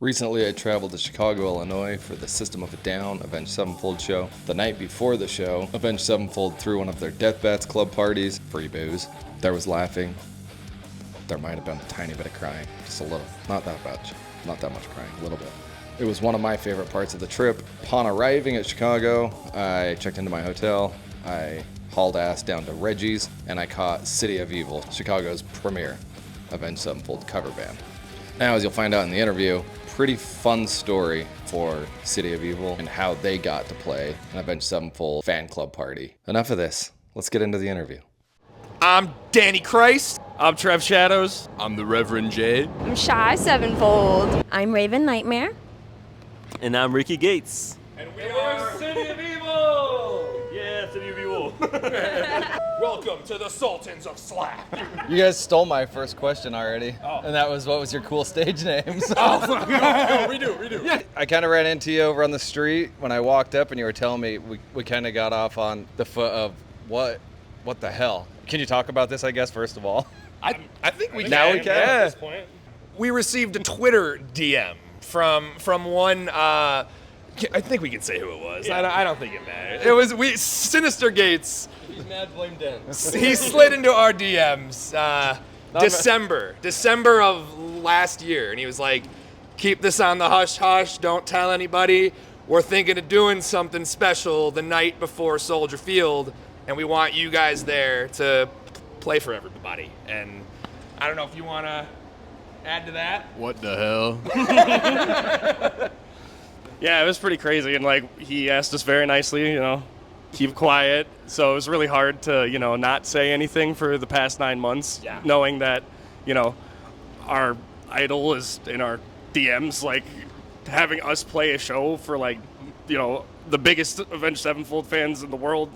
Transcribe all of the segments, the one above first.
Recently, I traveled to Chicago, Illinois for the System of a Down Avenged Sevenfold show. The night before the show, Avenged Sevenfold threw one of their Death Bats club parties. Free booze. There was laughing. There might have been a tiny bit of crying. Just a little. Not that much. Not that much crying. A little bit. It was one of my favorite parts of the trip. Upon arriving at Chicago, I checked into my hotel. I hauled ass down to Reggie's, and I caught City of Evil, Chicago's premier Avenged Sevenfold cover band. Now, as you'll find out in the interview, pretty fun story for City of Evil and how they got to play an Avenged Sevenfold fan club party. Enough of this. Let's get into the interview. I'm Danny Christ. I'm Trev Shadows. I'm the Reverend Jade. I'm Shy Sevenfold. I'm Raven Nightmare. And I'm Ricky Gates. And we are City of Evil! Yeah, City of Evil. Welcome to the Sultans of Slap. You guys stole my first question already. And that was, what was your cool stage names? Redo. Yeah. I kind of ran into you over on the street when I walked up and you were telling me we kind of got off on the foot of what the hell? Can you talk about this, I guess, first of all? I think we Now can. we can. At this point. We received a Twitter DM from one. I think we can say who it was. Yeah. I don't think it matters. It was Synyster Gates. He's mad, blame Dan. He slid into our DMs December of last year, and he was like, "Keep this on the hush hush. Don't tell anybody. We're thinking of doing something special the night before Soldier Field, and we want you guys there to play for everybody." And I don't know if you want to add to that. What the hell? Yeah, it was pretty crazy. And, like, he asked us very nicely, keep quiet. So it was really hard to, not say anything for the past 9 months, knowing that, our idol is in our DMs, like, having us play a show for, like, the biggest Avenged Sevenfold fans in the world,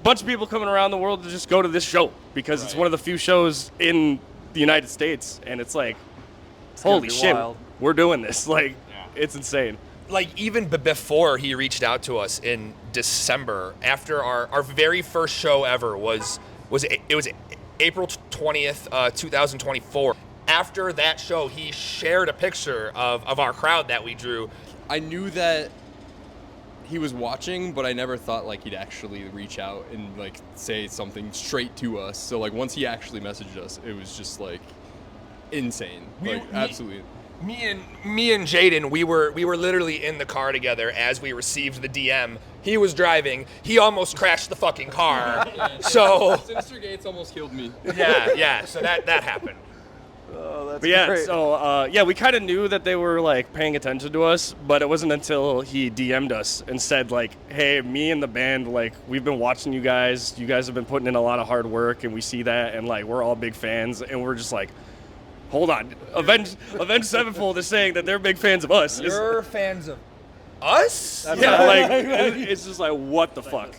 bunch of people coming around the world to just go to this show because it's one of the few shows in the United States, and it's like, holy shit, we're doing this. Like, it's insane. Like, even before he reached out to us in December, after our very first show ever was April 20th, 2024. After that show, he shared a picture of our crowd that we drew. I knew that he was watching, but I never thought like he'd actually reach out and like say something straight to us. So like once he actually messaged us, it was just like insane. Absolutely. Me and Jaden, we were literally in the car together as we received the DM. He was driving. He almost crashed the fucking car. So Synyster Gates almost killed me. yeah. So that happened. Oh, that's But yeah, great. so we kind of knew that they were like paying attention to us, but it wasn't until he DM'd us and said like, "Hey, me and the band, like we've been watching you guys. You guys have been putting in a lot of hard work, and we see that, and like we're all big fans." And we're just like, "Hold on, Avenged Sevenfold is saying that they're big fans of us." You're fans of us? Yeah, like it's just like what the fuck.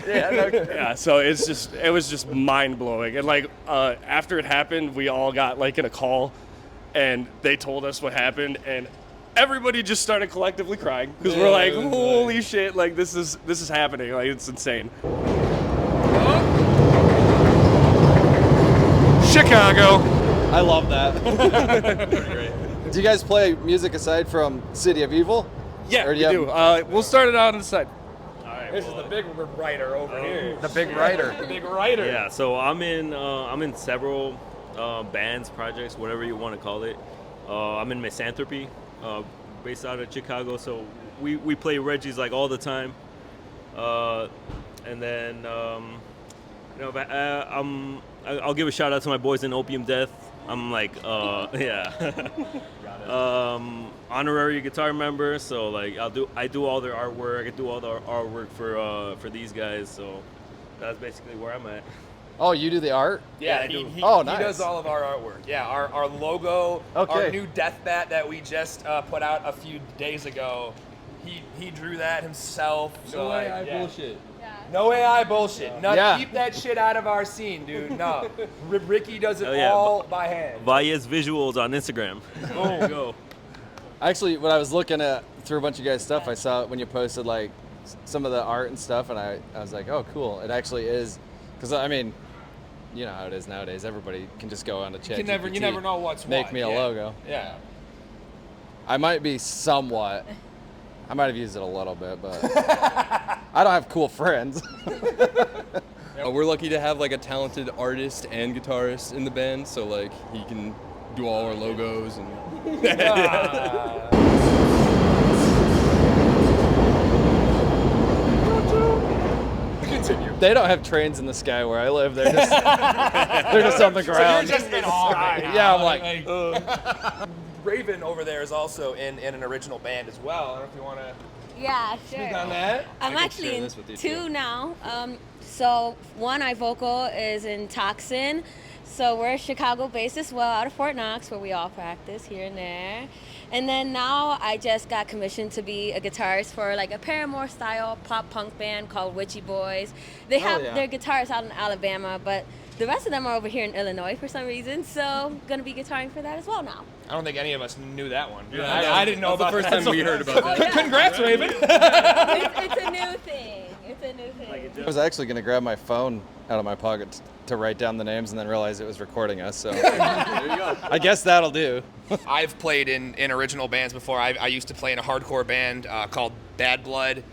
Yeah, so it was just mind blowing, and like after it happened, we all got like in a call, and they told us what happened, and everybody just started collectively crying because we're like, holy shit, like this is happening, like it's insane. Chicago. I love that. Pretty great. Do you guys play music aside from City of Evil? Yeah, Or we do. We'll start it out on the side. This is the big writer over here. The big writer. The big writer. Yeah, so I'm in several bands, projects, whatever you want to call it. I'm in Misanthropy, based out of Chicago. So we play Reggie's like all the time. And then I'll give a shout out to my boys in Opium Death. I'm like honorary guitar member, so like I do all their artwork. I do all the artwork for these guys. So that's basically where I'm at. Oh, you do the art? Yeah, Nice. he does all of our artwork. Yeah, our logo, our new death bat that we just put out a few days ago. He drew that himself. No AI bullshit. No AI bullshit. No, keep that shit out of our scene, dude. No, Ricky does it all by hand. Valla's Visuals on Instagram. There you go. Actually, when I was looking at through a bunch of guys' stuff, I saw when you posted like some of the art and stuff, and I was like, oh, cool. It actually is, because I mean, you know how it is nowadays. Everybody can just go on to chat. You never know what's Make what. me a logo. Yeah. I might be somewhat. I might have used it a little bit, but I don't have cool friends. We're lucky to have like a talented artist and guitarist in the band, so like he can do all our logos and. Continue. They don't have trains in the sky where I live. They're just they're just on the ground. So you're just in awe right now. Yeah, I'm like Raven over there is also in an original band as well. I don't know if you want to Yeah, sure. speak on that. I'm I can actually share in this with you, 2 too. now. So one I vocal is in Toxin. So we're Chicago based as well, out of Fort Knox, where we all practice here and there. And then now I just got commissioned to be a guitarist for like a Paramore style pop punk band called Witchy Boys. They have yeah. their guitarists out in Alabama, but the rest of them are over here in Illinois for some reason. So gonna be guitarring for that as well now. I don't think any of us knew that one. Yeah, I didn't know that was about the first that. time we heard about that. yeah. Congrats, Raven. It's a new thing. It's a new thing. I was actually gonna grab my phone out of my pocket to write down the names and then realize it was recording us. So I guess that'll do. I've played in original bands before. I used to play in a hardcore band called Bad Blood.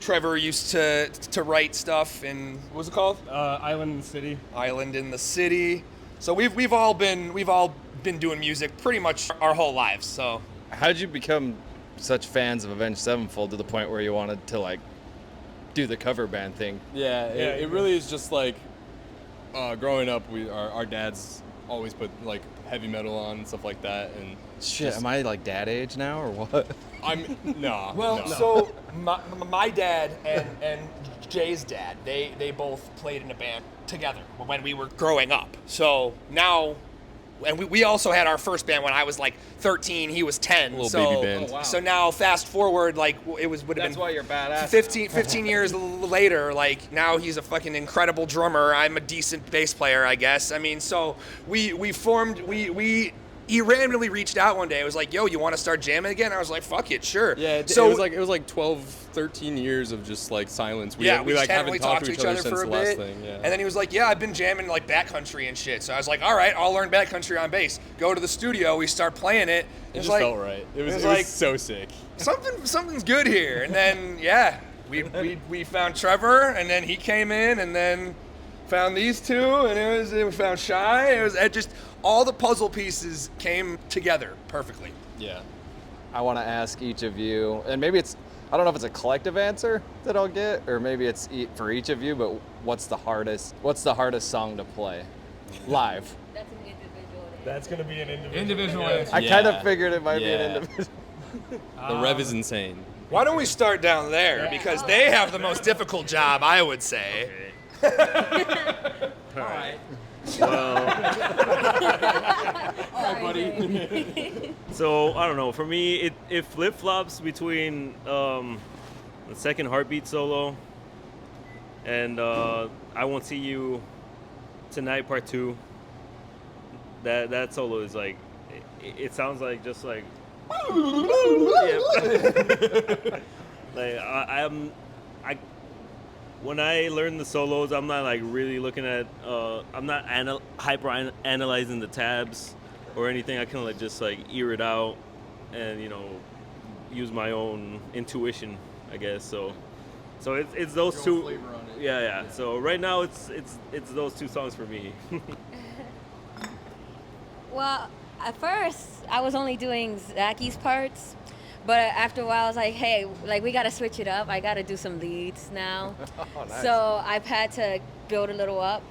Trevor used to write stuff in, what was it called? Island in the City. Island in the City. So we've all been doing music pretty much our whole lives. So How'd you become such fans of Avenged Sevenfold to the point where you wanted to like do the cover band thing? Yeah, it really is just like growing up. Our dads always put like heavy metal on and stuff like that, and Shit, am I like dad age now or what? I'm no. well, no. so my dad and Jay's dad, they both played in a band together when we were growing up. So now. And we also had our first band when I was like 13, he was 10. Little so, baby band. Oh, wow. So now fast forward, like it would have been. That's why you're badass. 15 years later, like now he's a fucking incredible drummer. I'm a decent bass player, I guess. I mean, so he randomly reached out one day. It was like, yo, you want to start jamming again? I was like, fuck it, sure. Yeah, it so was like 12, 13 years of just like silence. we like just hadn't haven't really talked talked to each other since for a the last bit. thing. Yeah. And then he was like, yeah, I've been jamming like backcountry and shit. So I was like, all right, I'll learn backcountry on bass. Go to the studio, we start playing it. it just like, felt right. It was like so sick. something's good here. And then we found Trevor, and then he came in, and then found these two, and we found Shy. It just all the puzzle pieces came together perfectly. Yeah. I want to ask each of you, and maybe I don't know if it's a collective answer that I'll get, or maybe it's for each of you, but what's the hardest song to play live? That's an individual. That's gonna be an Individual answer. I kind of Yeah. figured it might be Yeah. an individual. The rev is insane. Why don't we start down there, because they have the most difficult job, I would say. All right. Well, so I don't know. For me, it flip flops between the second heartbeat solo and I Won't See You Tonight Part 2. That solo is like, it sounds like just like. Like when I learn the solos, I'm not like really looking at. I'm not hyper analyzing the tabs or anything. I kind of like just like ear it out, and use my own intuition, I guess. So it's those two. Flavor on it. Yeah. So right now it's those two songs for me. Well, at first I was only doing Zacky's parts, but after a while I was like, hey, like we gotta switch it up. I gotta do some leads now. Oh, nice. So I've had to build a little up.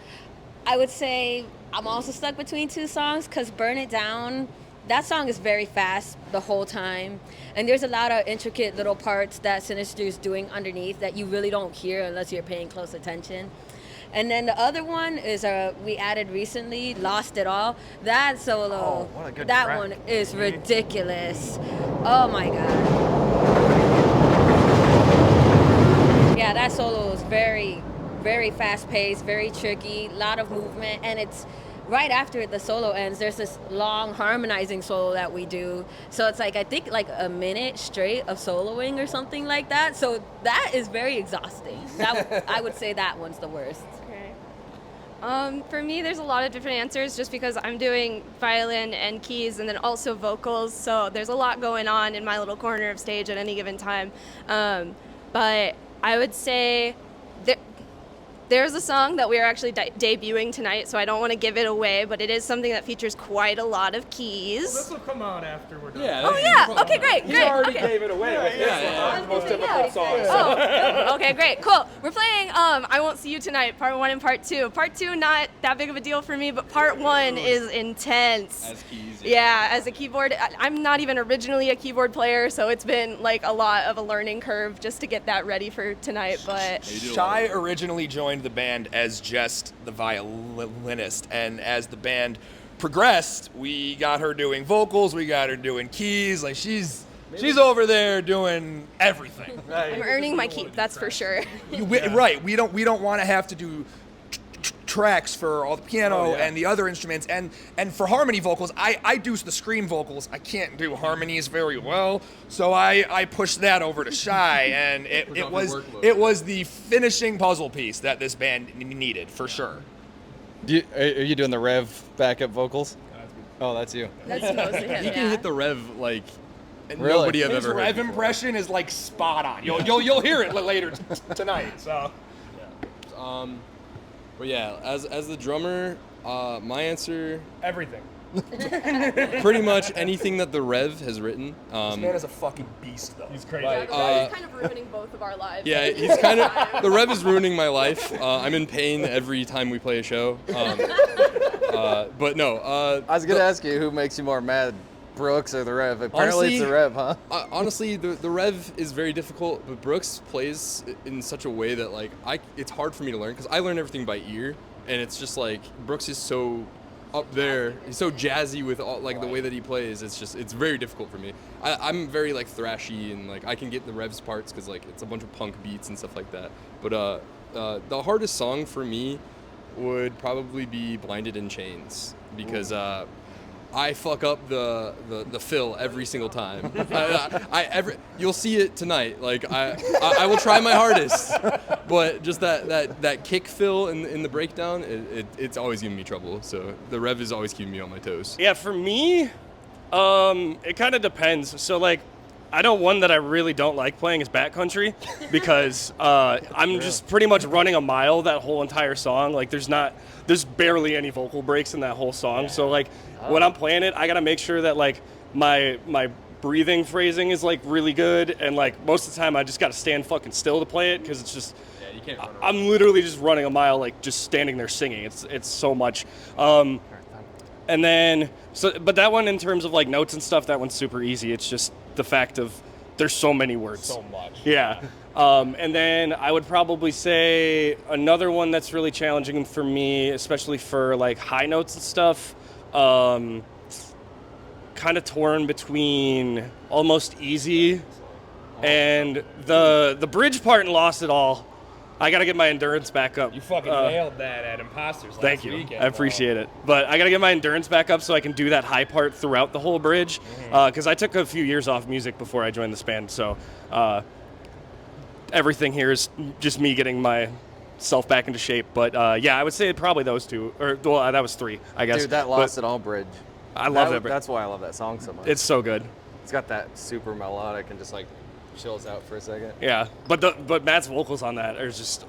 I would say I'm also stuck between two songs because Burn It Down, that song is very fast the whole time. And there's a lot of intricate little parts that Synyster is doing underneath that you really don't hear unless you're paying close attention. And then the other one is we added recently, Lost It All. That solo, Oh, what a good that track. one is ridiculous. Oh my God. Yeah, that solo is very, very fast paced, very tricky, a lot of movement. And it's right after the solo ends, there's this long harmonizing solo that we do. So it's like, I think like a minute straight of soloing or something like that. So that is very exhausting. I would say that one's the worst. For me, there's a lot of different answers just because I'm doing violin and keys and then also vocals. So there's a lot going on in my little corner of stage at any given time. But I would say there's a song that we are actually debuting tonight, so I don't want to give it away, but it is something that features quite a lot of keys. Well, this will come out after we're done. Oh, yeah. Okay, great. He great. already Okay. gave it away with this one. Most difficult song. Oh, okay, great, cool. We're playing I Won't See You Tonight, part 1 and part 2. Part 2, not that big of a deal for me, but part 1 is intense. As keys. Yeah, as a keyboard, I'm not even originally a keyboard player, so it's been like a lot of a learning curve just to get that ready for tonight, but... Shy originally joined the band as just the violinist, and as the band progressed, we got her doing vocals, we got her doing keys, like she's over there doing everything. I'm earning my keep, that's for sure. Right, we don't want to have to do tracks for all the piano and the other instruments, and for harmony vocals, I do the scream vocals. I can't do harmonies very well, so I pushed that over to Shy, and it was the finishing puzzle piece that this band needed for sure. Are you doing the Rev backup vocals? Oh, that's you. That's mostly him, He can hit the Rev like Really? nobody I've His ever heard. Rev before. impression is like spot on. You'll hear it later tonight. So. But yeah, as the drummer, my answer, Everything. pretty much anything that the Rev has written. This man is a fucking beast, though. He's crazy. Like, He's kind of ruining both of our lives. Yeah, he's kind of, the Rev is ruining my life. I'm in pain every time we play a show. But no. I was gonna ask you who makes you more mad, Brooks or the Rev? Apparently it's the Rev, huh? Honestly, the Rev is very difficult, but Brooks plays in such a way that like it's hard for me to learn because I learn everything by ear, and it's just like Brooks is so up there. He's so jazzy with all like the way that he plays. It's very difficult for me. I'm very like thrashy and like I can get the Rev's parts because like it's a bunch of punk beats and stuff like that. But the hardest song for me would probably be "Blinded in Chains" because I fuck up the fill every single time. You'll see it tonight. Like I will try my hardest, but just that kick fill in the breakdown, it's always giving me trouble. So the Rev is always keeping me on my toes. Yeah, for me, it kind of depends. So like, I know one that I really don't like playing is Backcountry because I'm just pretty much running a mile that whole entire song. Like there's barely any vocal breaks in that whole song. So like when I'm playing it, I gotta make sure that like my breathing phrasing is like really good, and like most of the time I just gotta stand fucking still to play it because it's just You can't run I'm literally just running a mile like just standing there singing. It's so much. And then but that one in terms of like notes and stuff, that one's super easy. It's just the fact of there's so many words. So much. Yeah. And then I would probably say another one that's really challenging for me, especially for like high notes and stuff, kind of torn between Almost Easy and the bridge part in Lost It All. I got to get my endurance back up. You fucking nailed that at Imposters last Thank you. weekend. I appreciate it. But I got to get my endurance back up so I can do that high part throughout the whole bridge. Because I took a few years off music before I joined this band. So everything here is just me getting myself back into shape. But yeah, I would say probably those two. Or well, that was three, I guess. Dude, that Lost It All bridge. I love that bridge. That's why I love that song so much. It's so good. It's got that super melodic and just like chills out for a second. Yeah, but Matt's vocals on that are just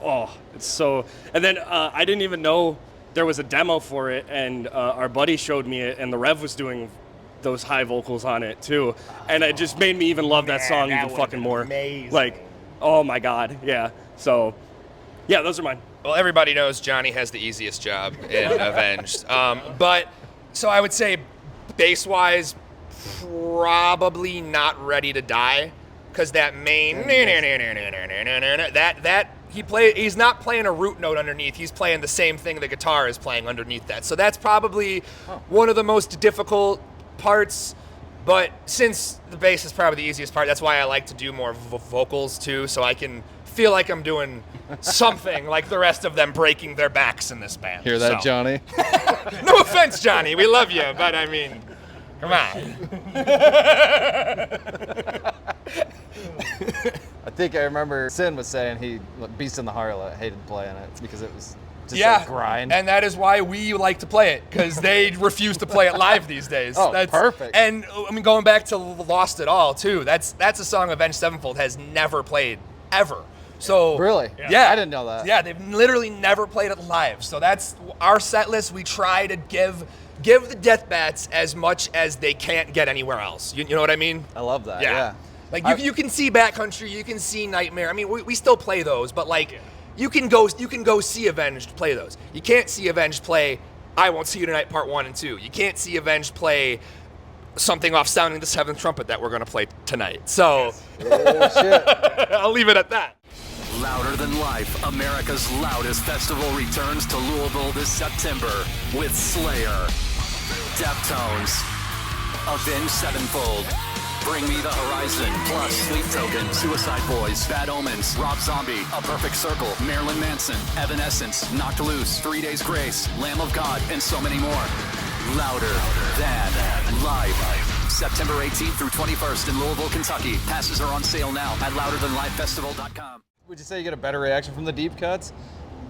it's so. And then I didn't even know there was a demo for it, and our buddy showed me it, and the Rev was doing those high vocals on it too, and it just made me even love that song even fucking more. Amazing. Like, oh my god, yeah. So, yeah, those are mine. Well, everybody knows Johnny has the easiest job in Avenged. But so I would say, bass-wise, probably not Ready to Die, because that main he's not playing a root note underneath. He's playing the same thing the guitar is playing underneath that. So that's probably one of the most difficult parts. But since the bass is probably the easiest part, that's why I like to do more vocals too, so I can feel like I'm doing something like the rest of them breaking their backs in this band. Hear that, Johnny? No offense, Johnny. We love you, but I mean, come on. I think I remember Sin was saying Beast in the Harlot hated playing it because it was Just like grind. And that is why we like to play it, because they refuse to play it live these days. Oh, perfect. And I mean, going back to Lost It All too, that's a song Avenged Sevenfold has never played ever. So Really? Yeah. I didn't know that. Yeah, they've literally never played it live. So that's our set list. We try to give the Death Bats as much as they can't get anywhere else. You know what I mean? I love that. Yeah. Like you can see Backcountry, you can see Nightmare. I mean, we still play those, but like you can go see Avenged play those. You can't see Avenged play I Won't See You Tonight Part 1 and 2. You can't see Avenged play something off Sounding the Seventh Trumpet that we're going to play tonight. So Oh, shit. I'll leave it at that. Louder Than Life, America's loudest festival, returns to Louisville this September with Slayer, Deftones, Avenged Sevenfold, Bring Me the Horizon, plus Sleep Token, Suicide Boys, Bad Omens, Rob Zombie, A Perfect Circle, Marilyn Manson, Evanescence, Knocked Loose, 3 Days Grace, Lamb of God, and so many more. Louder Than Life. September 18th through 21st in Louisville, Kentucky. Passes are on sale now at louderthanlifefestival.com. Would you say you get a better reaction from the deep cuts?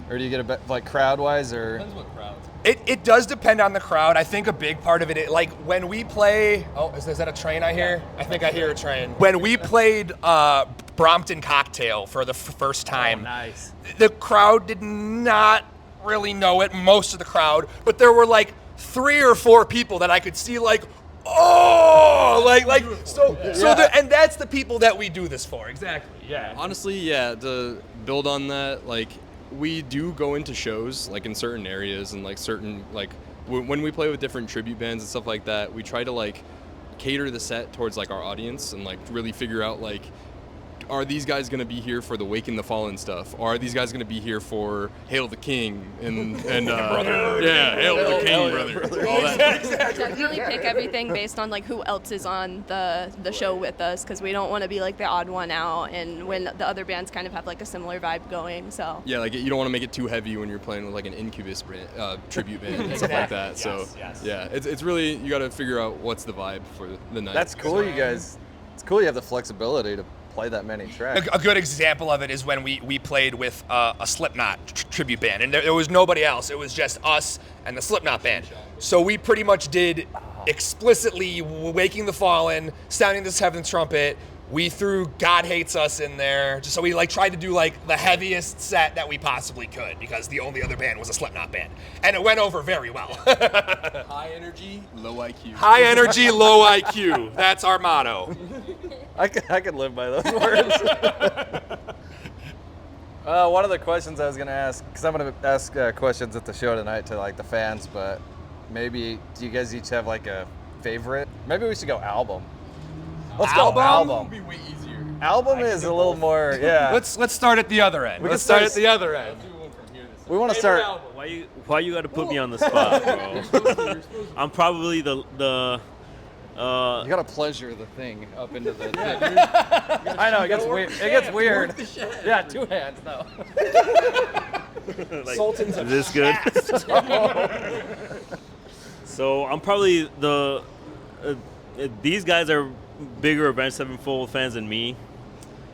Or do you get like crowd-wise, or? Depends what crowd. It does depend on the crowd. I think a big part of it, like when we play, is that a train I hear? I think I hear a train. When we played Brompton Cocktail for the first time, Nice. the crowd did not really know it, most of the crowd, but there were like 3 or 4 people that I could see like, and that's the people that we do this for. Exactly. Yeah. Honestly, yeah, to build on that, like, we do go into shows, like, in certain areas and, like, certain, like, when we play with different tribute bands and stuff like that, we try to, like, cater the set towards, like, our audience and, like, really figure out, like, are these guys going to be here for the Waking the Fallen stuff? Or are these guys going to be here for Hail the King and brother? Yeah, Hail the King, brother. All that. Definitely pick everything based on like who else is on the show with us, because we don't want to be like the odd one out, and when the other bands kind of have like a similar vibe going. So Yeah, like you don't want to make it too heavy when you're playing with like an Incubus tribute band and stuff like that. So yeah, it's really, you got to figure out what's the vibe for the night. That's cool, you guys. It's cool you have the flexibility to play that many tracks. A good example of it is when we played with a Slipknot tribute band, and there was nobody else. It was just us and the Slipknot band. So we pretty much did explicitly Waking the Fallen, Sounding the Seventh Trumpet. We threw God Hates Us in there, just so we like tried to do like the heaviest set that we possibly could, because the only other band was a Slipknot band, and it went over very well. High energy, low IQ. High energy, low IQ. That's our motto. I could live by those words. One of the questions I was going to ask, because I'm going to ask questions at the show tonight to like the fans, but maybe do you guys each have like a favorite? Maybe we should go album. Let's go album. Would be way easier. Album is a little more, yeah. Let's start at the other end. We Let's can start start at the other end. We want to start. Why you got to put me on the spot, bro? I'm probably the You gotta pleasure the thing up into the. I know it gets weird. It gets weird. Yeah, 2 hands. No. like, Sultans of is this good? So I'm probably these guys are bigger Avenged Sevenfold fans than me,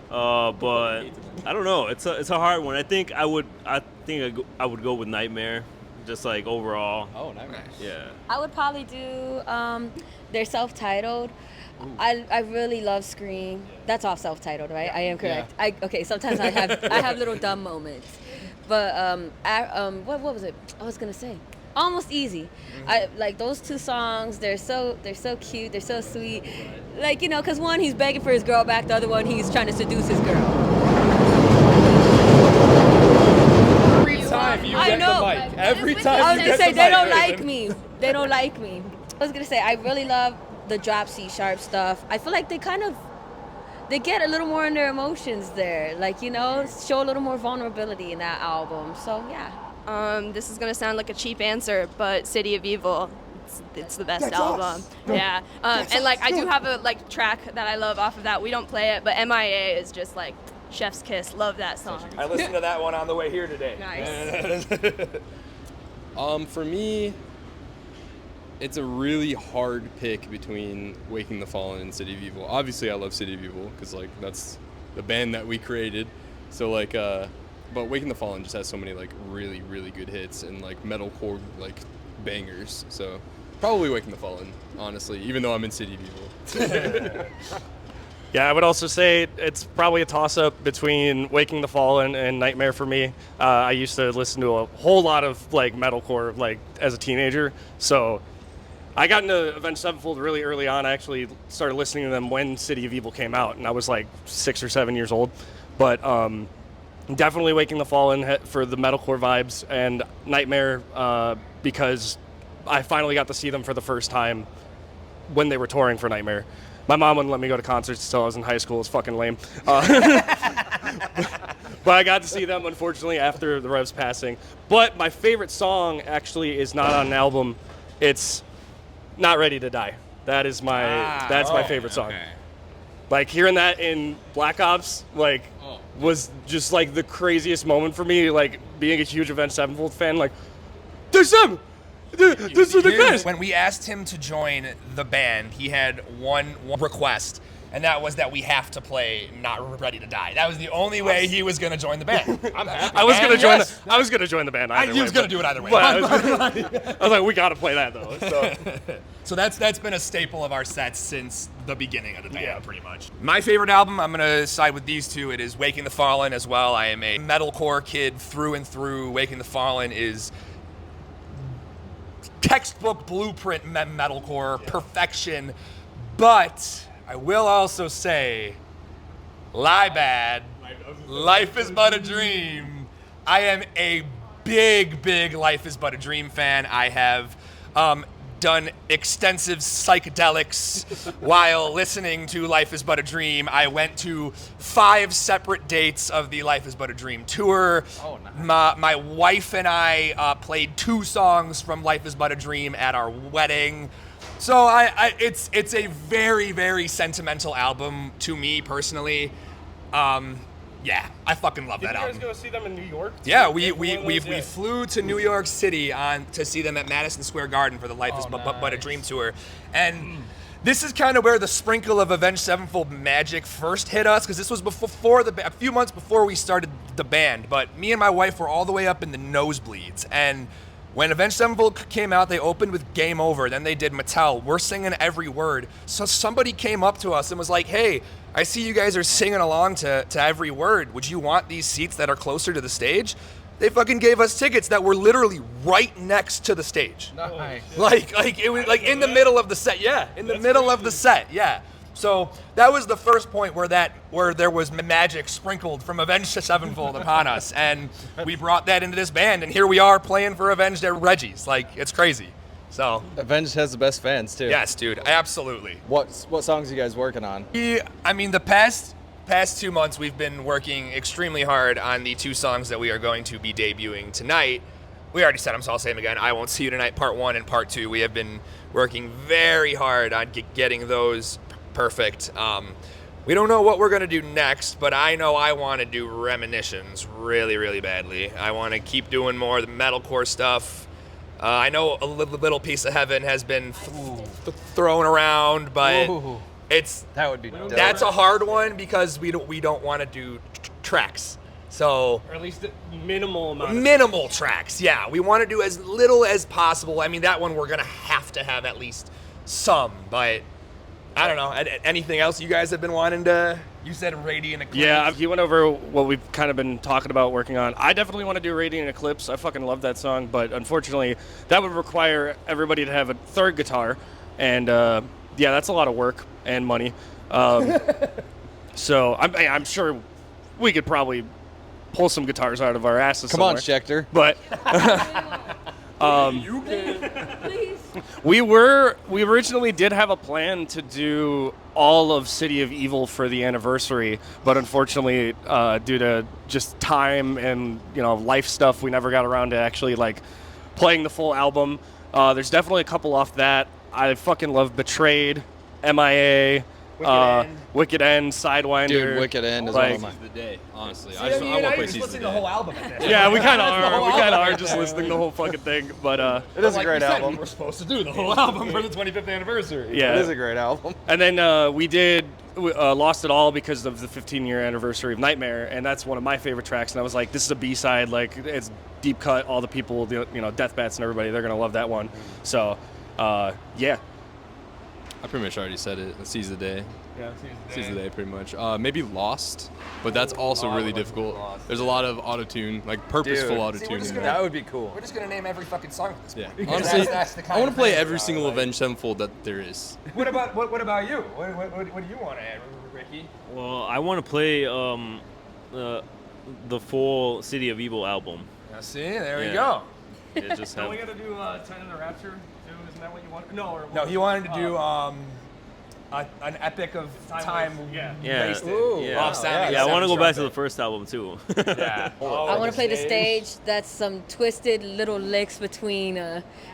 but I don't know. It's a hard one. I think I would go with Nightmare, just like overall. Oh, Nightmare. Yeah. I would probably do their self-titled. I really love Scream. That's off self-titled, right? I am correct. Okay. Sometimes I have little dumb moments, but what was it? I was gonna say Almost Easy. I like those 2 songs. They're so cute. They're so sweet. Like, you know, because one, he's begging for his girl back. The other one, he's trying to seduce his girl. Every time you get the mic. Every time I was you gonna get say the they mic. don't like me. They don't like me. I was gonna say I really love the drop C sharp stuff. I feel like they get a little more in their emotions there. Like, you know, show a little more vulnerability in that album. So yeah. This is gonna sound like a cheap answer, but City of Evil, it's the best album. Yeah. And like I do have a like track that I love off of that. We don't play it, but M.I.A. is just like chef's kiss. Love that song. I listened to that one on the way here today. Nice. For me, it's a really hard pick between Waking the Fallen and City of Evil. Obviously, I love City of Evil because like that's the band that we created. So like, But Waking the Fallen just has so many like really, really good hits and like metalcore like bangers. So probably Waking the Fallen, honestly, even though I'm in City of Evil. Yeah, I would also say it's probably a toss-up between Waking the Fallen and Nightmare for me. I used to listen to a whole lot of like metalcore like as a teenager, so I got into Avenged Sevenfold really early on. I actually started listening to them when City of Evil came out, and I was like 6 or 7 years old. But definitely Waking the Fallen for the metalcore vibes, and Nightmare because I finally got to see them for the first time when they were touring for Nightmare. My mom wouldn't let me go to concerts until I was in high school. It's fucking lame. But I got to see them, unfortunately, after the Rev's passing. But my favorite song actually is not on an album. It's Not Ready to Die. That's my favorite song. Okay. Like, hearing that in Black Ops, like, was just, like, the craziest moment for me, like, being a huge Avenged Sevenfold fan. Like, there's them! This is the best! When we asked him to join the band, he had one request, and that was that we have to play Not Ready to Die. That was the only way he was going to join the band. I'm happy. I was going to join the band either way. He was going to do it either way. I was like, we got to play that, though. So that's been a staple of our sets since the beginning of the band, pretty much. My favorite album, I'm going to side with these two. It is Waking the Fallen as well. I am a metalcore kid through and through. Waking the Fallen is textbook blueprint metalcore perfection, but I will also say, lie bad, Life is But a Dream. I am a big Life is But a Dream fan. I have done extensive psychedelics while listening to Life is But a Dream. I went to 5 separate dates of the Life is But a Dream tour. Oh, nice. My wife and I played 2 songs from Life is But a Dream at our wedding. So it's a very sentimental album to me personally. Yeah, I fucking love that album. Did you guys go see them in New York? Yeah, we flew to New York City to see them at Madison Square Garden for the Life is But a Dream tour. And this is kind of where the sprinkle of Avenged Sevenfold magic first hit us, because this was a few months before we started the band. But me and my wife were all the way up in the nosebleeds. And when Avenged Sevenfold came out, they opened with Game Over. Then they did Mattel. We're singing every word. So somebody came up to us and was like, hey, I see you guys are singing along to every word. Would you want these seats that are closer to the stage? They fucking gave us tickets that were literally right next to the stage. Nice. Like it was like in the middle of the set. Yeah, in the middle of the set. Yeah. So that was the first point where there was magic sprinkled from Avenged Sevenfold upon us, and we brought that into this band, and here we are playing for Avenged at Reggie's. Like, it's crazy. So Avenged has the best fans too. yes, dude, absolutely. What songs are you guys working on? I mean, the past 2 months we've been working extremely hard on the 2 songs that we are going to be debuting tonight. We already said them, so I'll say them again. I Won't See You Tonight, Part 1 and Part 2. We have been working very hard on getting those perfect. We don't know what we're going to do next, but I know I want to do Reminisctions really badly. I want to keep doing more of the metalcore stuff. I know a little piece of heaven has been thrown around, but that would be dope. That's a hard one because we don't want to do tracks. So, or at least minimal amount. Minimal tracks, yeah. We want to do as little as possible. I mean, that one we're gonna have to have at least some, but I don't know. Anything else you guys have been wanting to? You said Radiant Eclipse. Yeah, you went over what we've kind of been talking about working on. I definitely want to do Radiant Eclipse. I fucking love that song, but unfortunately, that would require everybody to have a third guitar, and yeah, that's a lot of work and money. So I'm sure we could probably pull some guitars out of our asses. Come on, Schechter. But you can. Please. we originally did have a plan to do all of City of Evil for the anniversary, but unfortunately, due to just time and life stuff, we never got around to actually like playing the full album. There's definitely a couple off that. I fucking love Betrayed, M.I.A. Wicked End, Sidewinder. Dude, Wicked End is one of my... the day, honestly. I want to play Seasons of the whole album. Yeah, we kind of are. We kind of are just listening the whole fucking thing. But it is a great album. We're supposed to do the whole album for the 25th anniversary. Yeah, it is a great album. And then we did Lost It All because of the 15-year anniversary of Nightmare, and that's one of my favorite tracks. And I was like, this is a B-side, like it's deep cut. All the people, Death Bats and everybody, they're gonna love that one. So, yeah. I pretty much already said it. Seize the Day. Yeah, Seize the Day, pretty much. Maybe Lost, but that's also really difficult. There's a lot of auto-tune, like purposeful auto-tune. That would be cool. We're just gonna name every fucking song at this point. Yeah. Because Honestly, that's the kind I want of to play thing every we are, single like- Avenged Sevenfold that there is. What about you? What do you want to add, Ricky? Well, I want to play the full City of Evil album. Now, see, there we Yeah. go. Yeah, just Don't have, we got to do 10 in the Rapture, too? Isn't that what you want? No, No, he wanted to do an epic of time Yeah. wasted. Ooh, yeah. Off sounding yeah, I want to go back to trumpet. the first album too. Yeah. I want to play the stage. That's some twisted little licks between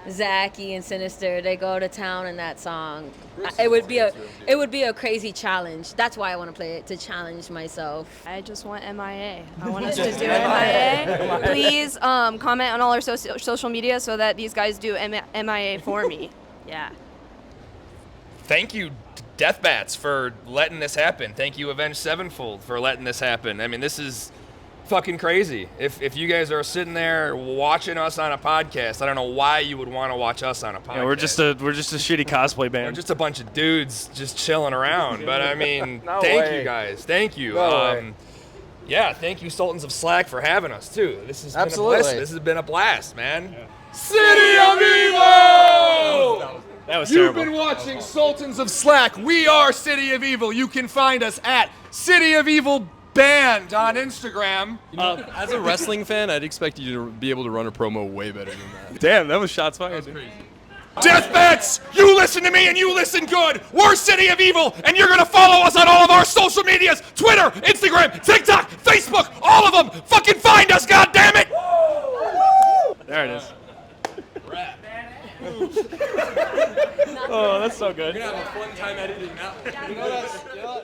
Zachy and Synyster. They go to town in that song. It would be a crazy challenge. That's why I want to play it, to challenge myself. I just want M.I.A. I want us to do M.I.A. Please comment on all our social media so that these guys do M.I.A. for me. Yeah. Thank you, Death Bats, for letting this happen. Thank you, Avenged Sevenfold, for letting this happen. I mean, this is fucking crazy. If you guys are sitting there watching us on a podcast, I don't know why you would want to watch us on a podcast. Yeah, we're just a shitty cosplay band. We're just a bunch of dudes just chilling around. But I mean, No thank way. you guys. Thank you. No way. Yeah, thank you, Sultans of Slack, for having us too. This has Absolutely. been a blast. This has been a blast, man. City of Evil! That was You've terrible. been watching Sultans of Slack. We are City of Evil. You can find us at City of Evil Band on Instagram. As a wrestling fan, I'd expect you to be able to run a promo way better than that. Damn, that was shots fired. Deathbats, you listen to me and you listen good. We're City of Evil, and you're gonna follow us on all of our social medias: Twitter, Instagram, TikTok, Facebook, all of them. Fucking find us, goddammit! There it is. Oh, that's so good. We're gonna have a fun time editing that one.